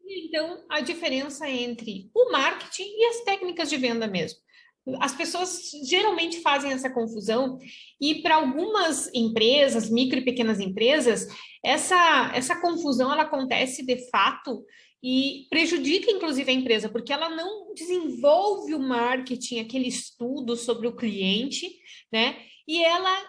Então, a diferença entre o marketing e as técnicas de venda mesmo. As pessoas geralmente fazem essa confusão e para algumas empresas, micro e pequenas empresas, essa confusão ela acontece de fato e prejudica inclusive a empresa, porque ela não desenvolve o marketing, aquele estudo sobre o cliente, né? E ela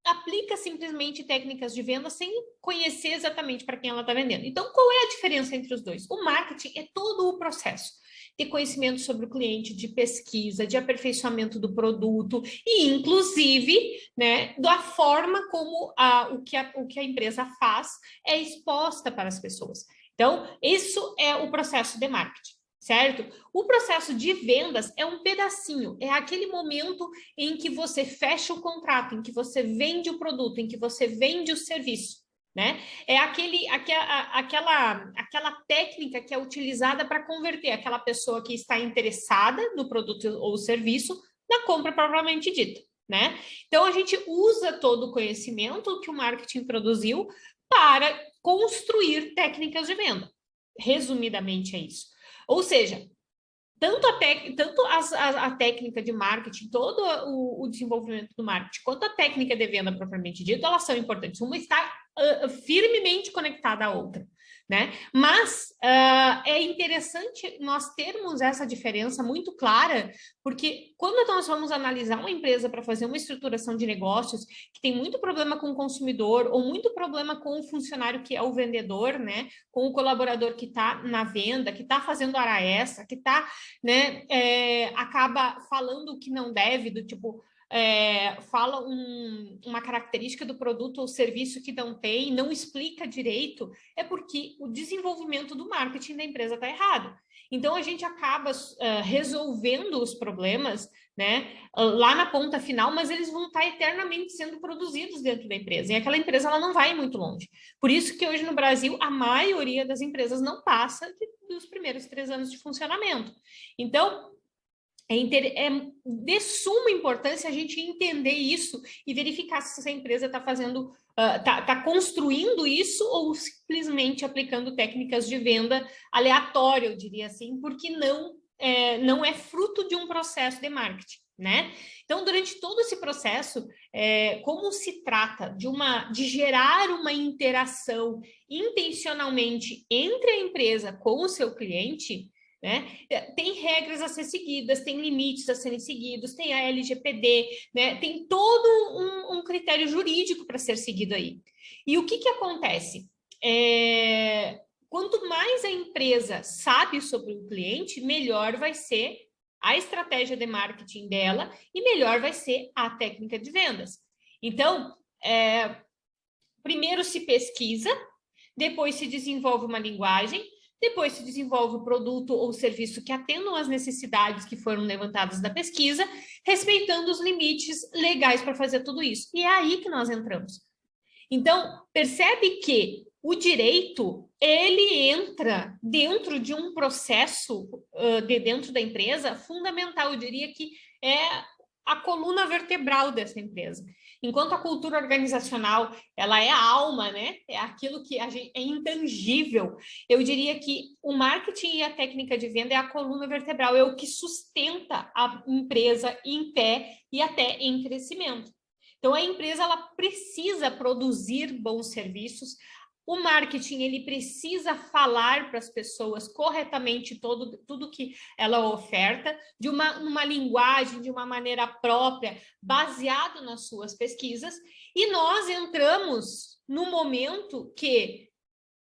aplica simplesmente técnicas de venda sem conhecer exatamente para quem ela está vendendo. Então, qual é a diferença entre os dois? O marketing é todo o processo de conhecimento sobre o cliente, de pesquisa, de aperfeiçoamento do produto e, inclusive, né, da forma como o que a empresa faz é exposta para as pessoas. Então, isso é o processo de marketing, certo? O processo de vendas é um pedacinho, é aquele momento em que você fecha o contrato, em que você vende o produto, em que você vende o serviço, né? É aquela técnica que é utilizada para converter aquela pessoa que está interessada no produto ou serviço na compra propriamente dita, né? Então a gente usa todo o conhecimento que o marketing produziu para construir técnicas de venda. Resumidamente é isso. Ou seja, tanto a técnica de marketing, todo o desenvolvimento do marketing, quanto a técnica de venda propriamente dita, elas são importantes. Uma está firmemente conectada à outra, né? Mas é interessante nós termos essa diferença muito clara, porque quando nós vamos analisar uma empresa para fazer uma estruturação de negócios que tem muito problema com o consumidor ou muito problema com o funcionário que é o vendedor, né? Com o colaborador que está na venda, que está fazendo hora extra, que está, né, acaba falando o que não deve, do tipo, fala uma característica do produto ou serviço que não tem, não explica direito, é porque o desenvolvimento do marketing da empresa está errado. Então, a gente acaba resolvendo os problemas, né, lá na ponta final, mas eles vão estar eternamente sendo produzidos dentro da empresa. E aquela empresa ela não vai muito longe. Por isso que hoje no Brasil, a maioria das empresas não passa dos primeiros 3 anos de funcionamento. Então, é de suma importância a gente entender isso e verificar se essa empresa está fazendo, está construindo isso ou simplesmente aplicando técnicas de venda aleatória, eu diria assim, porque não é fruto de um processo de marketing, né? Então, durante todo esse processo, como se trata de gerar uma interação intencionalmente entre a empresa com o seu cliente, né? Tem regras a ser seguidas, tem limites a serem seguidos, tem a LGPD, né? Tem todo um critério jurídico para ser seguido aí. E o que acontece? Quanto mais a empresa sabe sobre o cliente, melhor vai ser a estratégia de marketing dela e melhor vai ser a técnica de vendas. Então, primeiro se pesquisa, depois se desenvolve uma linguagem, depois se desenvolve o produto ou serviço que atendam às necessidades que foram levantadas da pesquisa, respeitando os limites legais para fazer tudo isso. E é aí que nós entramos. Então, percebe que o direito, ele entra dentro de um processo dentro da empresa fundamental, eu diria que é a coluna vertebral dessa empresa. Enquanto a cultura organizacional, ela é a alma, né? É aquilo que é intangível. Eu diria que o marketing e a técnica de venda é a coluna vertebral, é o que sustenta a empresa em pé e até em crescimento. Então, a empresa ela precisa produzir bons serviços, o marketing ele precisa falar para as pessoas corretamente tudo que ela oferta, de uma linguagem, de uma maneira própria, baseado nas suas pesquisas, e nós entramos no momento que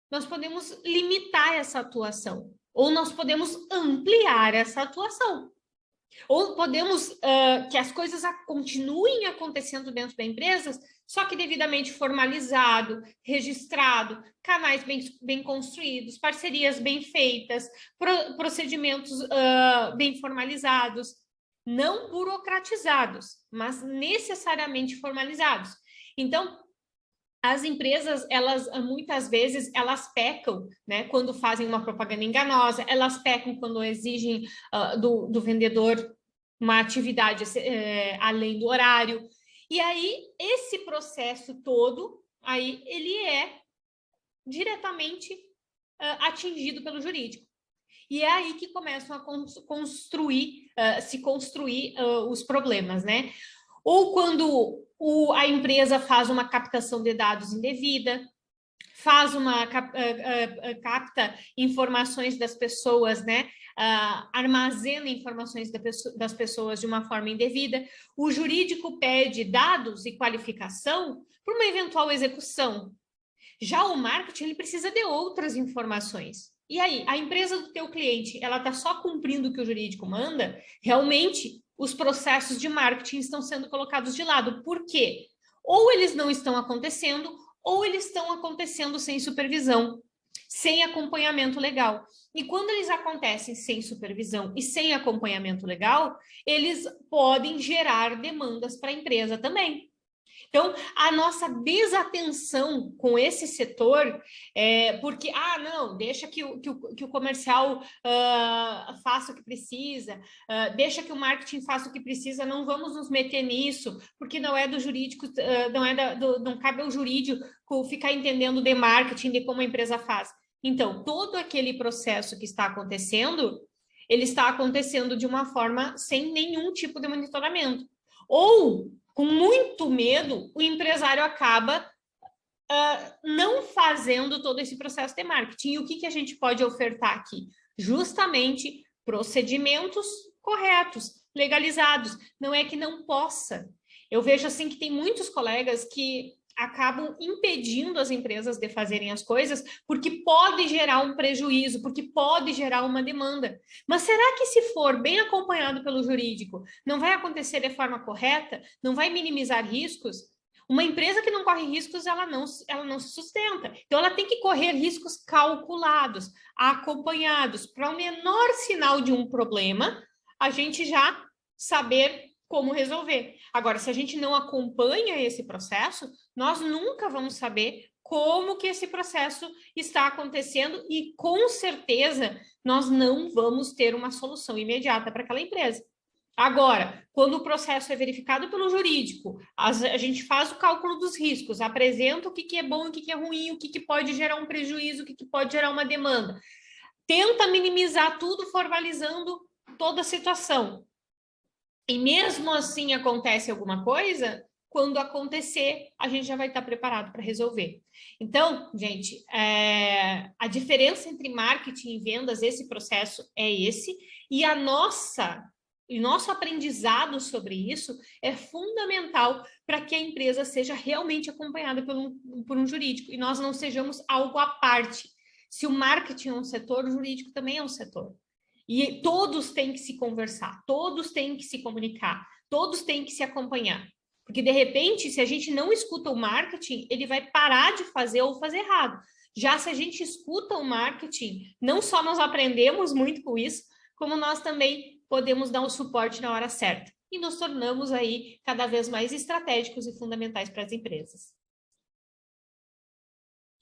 nós podemos limitar essa atuação, ou nós podemos ampliar essa atuação. Ou podemos que as coisas continuem acontecendo dentro da empresa, só que devidamente formalizado, registrado, canais bem construídos, parcerias bem feitas, procedimentos bem formalizados, não burocratizados, mas necessariamente formalizados. Então, as empresas, elas muitas vezes, elas pecam, né, quando fazem uma propaganda enganosa, elas pecam quando exigem do vendedor uma atividade além do horário. E aí, esse processo todo, aí ele é diretamente atingido pelo jurídico. E é aí que começam a se construir os problemas, né? Ou quando a empresa faz uma captação de dados indevida, capta informações das pessoas, né? Armazena informações das pessoas de uma forma indevida. O jurídico pede dados e qualificação para uma eventual execução. Já o marketing, ele precisa de outras informações. E aí, a empresa do teu cliente, ela está só cumprindo o que o jurídico manda? Realmente, os processos de marketing estão sendo colocados de lado. Por quê? Ou eles não estão acontecendo, ou eles estão acontecendo sem supervisão, sem acompanhamento legal. E quando eles acontecem sem supervisão e sem acompanhamento legal, eles podem gerar demandas para a empresa também. Então, a nossa desatenção com esse setor, porque, não, deixa que o comercial faça o que precisa, deixa que o marketing faça o que precisa, não vamos nos meter nisso, porque não é do jurídico, não cabe ao jurídico ficar entendendo de marketing, de como a empresa faz. Então, todo aquele processo que está acontecendo, ele está acontecendo de uma forma sem nenhum tipo de monitoramento. Ou com muito medo, o empresário acaba não fazendo todo esse processo de marketing. E o que a gente pode ofertar aqui? Justamente procedimentos corretos, legalizados. Não é que não possa. Eu vejo assim que tem muitos colegas que acabam impedindo as empresas de fazerem as coisas porque pode gerar um prejuízo, porque pode gerar uma demanda. Mas será que se for bem acompanhado pelo jurídico, não vai acontecer de forma correta? Não vai minimizar riscos? Uma empresa que não corre riscos, ela não se sustenta. Então, ela tem que correr riscos calculados, acompanhados, para o menor sinal de um problema, a gente já saber como resolver. Agora, se a gente não acompanha esse processo, nós nunca vamos saber como que esse processo está acontecendo e, com certeza, nós não vamos ter uma solução imediata para aquela empresa. Agora, quando o processo é verificado pelo jurídico, a gente faz o cálculo dos riscos, apresenta o que é bom, o que é ruim, o que pode gerar um prejuízo, o que pode gerar uma demanda. Tenta minimizar tudo, formalizando toda a situação. E mesmo assim acontece alguma coisa, quando acontecer, a gente já vai estar preparado para resolver. Então, gente, a diferença entre marketing e vendas, esse processo é esse, e o nosso aprendizado sobre isso é fundamental para que a empresa seja realmente acompanhada por um jurídico, e nós não sejamos algo à parte. Se o marketing é um setor, o jurídico também é um setor. E todos têm que se conversar, todos têm que se comunicar, todos têm que se acompanhar. Porque, de repente, se a gente não escuta o marketing, ele vai parar de fazer ou fazer errado. Já se a gente escuta o marketing, não só nós aprendemos muito com isso, como nós também podemos dar o suporte na hora certa. E nos tornamos aí cada vez mais estratégicos e fundamentais para as empresas.